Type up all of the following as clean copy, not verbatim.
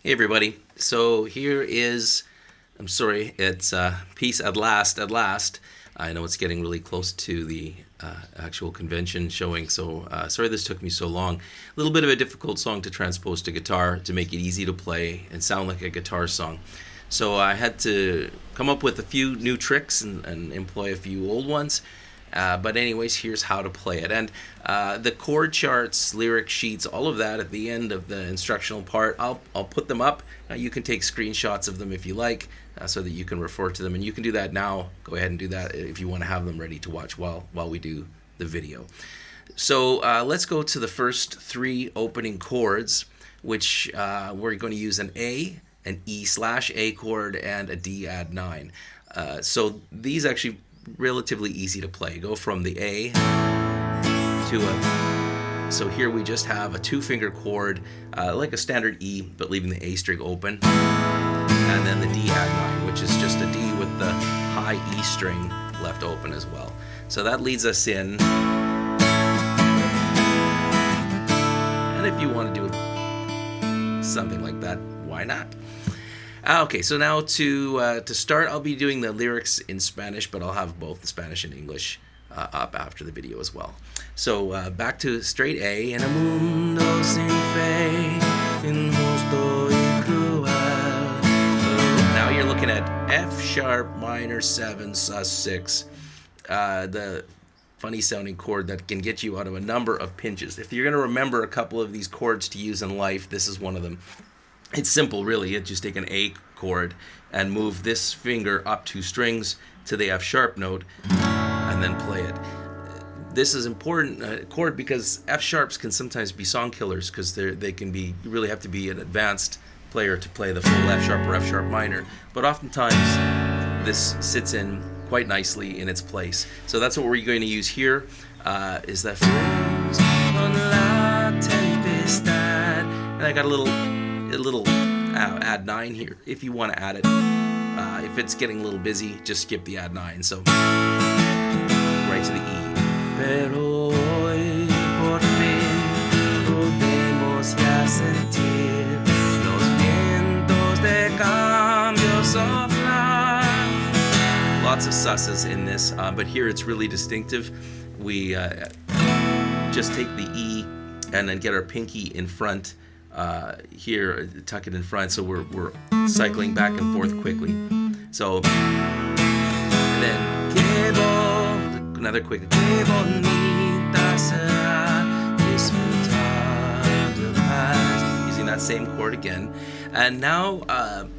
Hey everybody. So here is, I'm sorry, it's Peace at last, at last. I know it's getting really close to the actual convention showing, so sorry this took me so long. A little bit of a difficult song to transpose to guitar to make it easy to play and sound like a guitar song. So I had to come up with a few new tricks and employ a few old ones. But anyways, here's how to play it. And the chord charts, lyric sheets, all of that at the end of the instructional part, I'll put them up. You can take screenshots of them if you like, so that you can refer to them. And you can do that now. Go ahead and do that if you want to have them ready to watch while we do the video. So let's go to the first three opening chords, which we're going to use an A, an E/A chord, and a D add 9. So these actually relatively easy to play. Go from the A to a, so here we just have a 2-finger chord, like a standard E, but leaving the A string open, and then the D add 9, which is just a D with the high E string left open as well. So that leads us in, and if you want to do something like that, why not? Okay, so now to start, I'll be doing the lyrics in Spanish, but I'll have both the Spanish and English up after the video as well. So back to straight A. En el mundo sin fe, injusto y cruel. Now you're looking at F sharp minor 7 sus 6, the funny sounding chord that can get you out of a number of pinches. If you're going to remember a couple of these chords to use in life, this is one of them. It's simple, really. You just take an A chord and move this finger up 2 strings to the F sharp note and then play it. This is important chord because F sharps can sometimes be song killers because they can be, you really have to be an advanced player to play the full F sharp or F sharp minor. But oftentimes this sits in quite nicely in its place. So that's what we're going to use here. Is that and I got a little add 9 here if you want to add it. If it's getting a little busy, just skip the add 9. So right to the E. Pero hoy por fin podemos ya sentir los vientos de cambio soplar. Lots of susses in this, but here it's really distinctive. We just take the E and then get our pinky in front. Here, tuck it in front, so we're cycling back and forth quickly. So, and then another quick. Using that same chord again, and now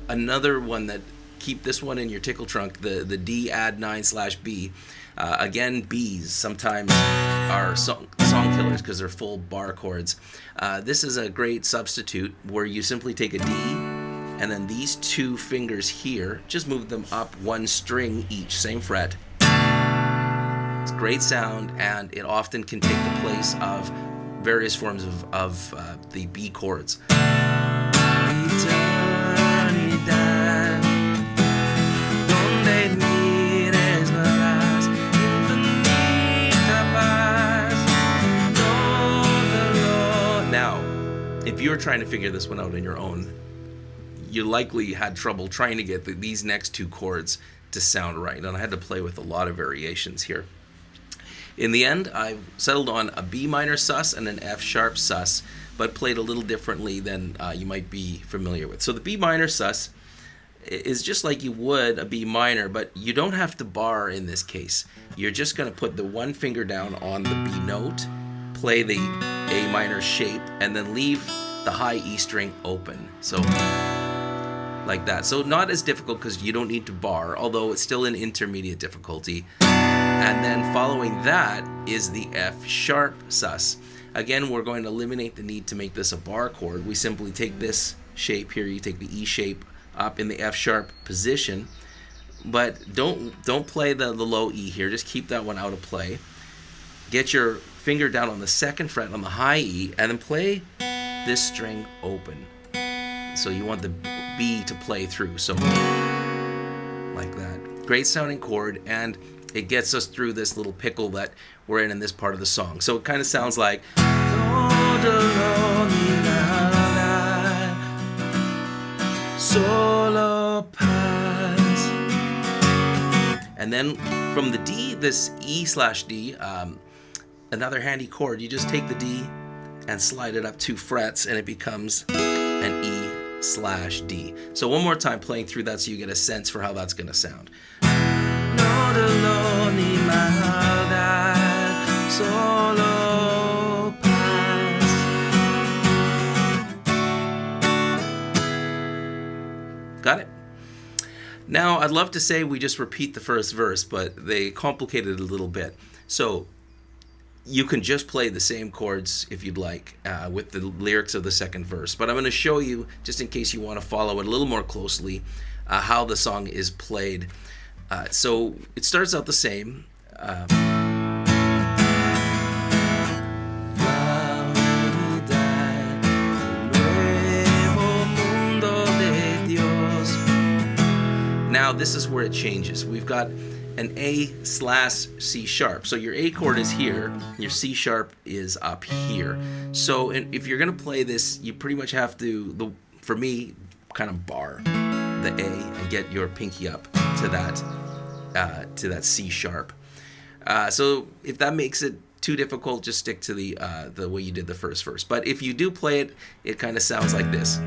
another one that keep this one in your tickle trunk. The D add 9/B. Again, B's sometimes are song killers because they're full bar chords. This is a great substitute where you simply take a D and then these 2 fingers here, just move them up 1 string each, same fret. It's great sound, and it often can take the place of various forms of the B chords. If you're trying to figure this one out on your own, you likely had trouble trying to get these next 2 chords to sound right, and I had to play with a lot of variations here. In the end, I settled on a B minor sus and an F sharp sus, but played a little differently than you might be familiar with. So the B minor sus is just like you would a B minor, but you don't have to bar in this case. You're just going to put the 1 finger down on the B note, play the A minor shape, and then leave the high E string open. So like that. So not as difficult because you don't need to bar, although it's still an intermediate difficulty. And then following that is the F sharp sus. Again, we're going to eliminate the need to make this a bar chord. We simply take this shape here, you take the E shape up in the F sharp position, but don't play the low E here, just keep that one out of play. Get your finger down on the 2nd fret on the high E and then play this string open. So you want the B to play through, so like that. Great sounding chord, and it gets us through this little pickle that we're in this part of the song. So it kind of sounds like Solo Paz. And then from the D, this E/D, another handy chord, you just take the D and slide it up 2 frets and it becomes an E/D. So one more time playing through that so you get a sense for how that's going to sound. No dolor ni maldad, solo paz. Got it? Now, I'd love to say we just repeat the first verse, but they complicated it a little bit. So you can just play the same chords if you'd like with the lyrics of the second verse. But I'm going to show you, just in case you want to follow it a little more closely, how the song is played. So it starts out the same. Now this is where it changes. We've got an A/C sharp. So your A chord is here, your C sharp is up here. So if you're going to play this, you pretty much have to, for me, kind of bar the A and get your pinky up to that C sharp. So if that makes it too difficult, just stick to the way you did the first verse. But if you do play it, it kind of sounds like this.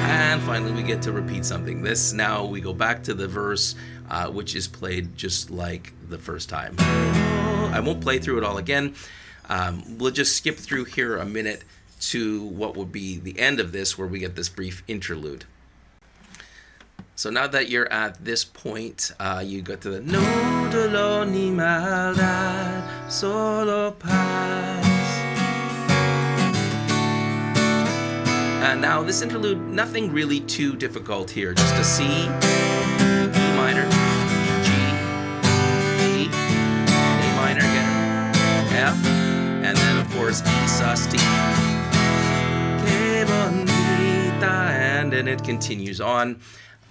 And finally we get to repeat something. This, now we go back to the verse, which is played just like the first time. I won't play through it all again. We'll just skip through here a minute to what would be the end of this, where we get this brief interlude. So now that you're at this point, you go to the No dolor ni maldad, solo paz. And now this interlude, nothing really too difficult here. Just a C, E minor, G, E, A minor again, F, and then of course E sus T. Que bonita, and then it continues on.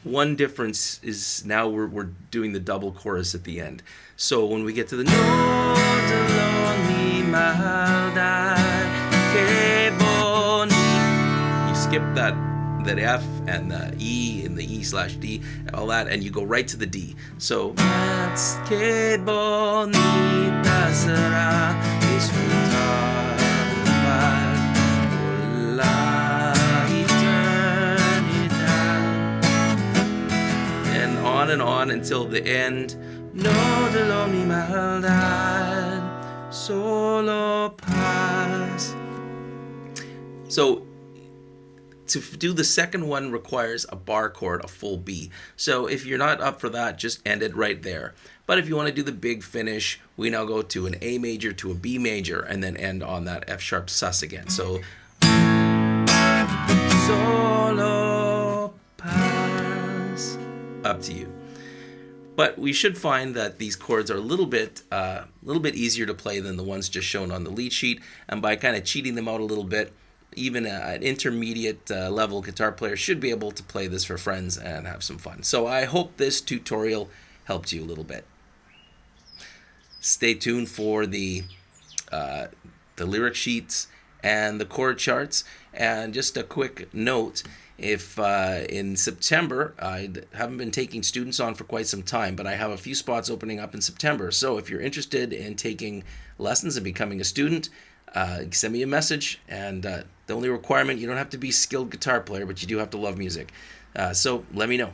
One difference is now we're doing the double chorus at the end. So when we get to the No dolor ni maldad, que bonita, you skip that F and the E and the E/D and all that, and you go right to the D. So that's que bonita será disfrutar por la eternidad. And on until the end. No dolor ni maldad, solo paz. So to do the second one requires a bar chord, a full B. So if you're not up for that, just end it right there. But if you want to do the big finish, we now go to an A major to a B major and then end on that F sharp sus again. So solo paz. Up to you. But we should find that these chords are a little bit easier to play than the ones just shown on the lead sheet. And by kind of cheating them out a little bit, even an intermediate level guitar player should be able to play this for friends and have some fun. So I hope this tutorial helped you a little bit. Stay tuned for the lyric sheets and the chord charts. And just a quick note, if in September, I haven't been taking students on for quite some time, but I have a few spots opening up in September. So if you're interested in taking lessons and becoming a student, send me a message. And the only requirement, you don't have to be a skilled guitar player, but you do have to love music. So let me know.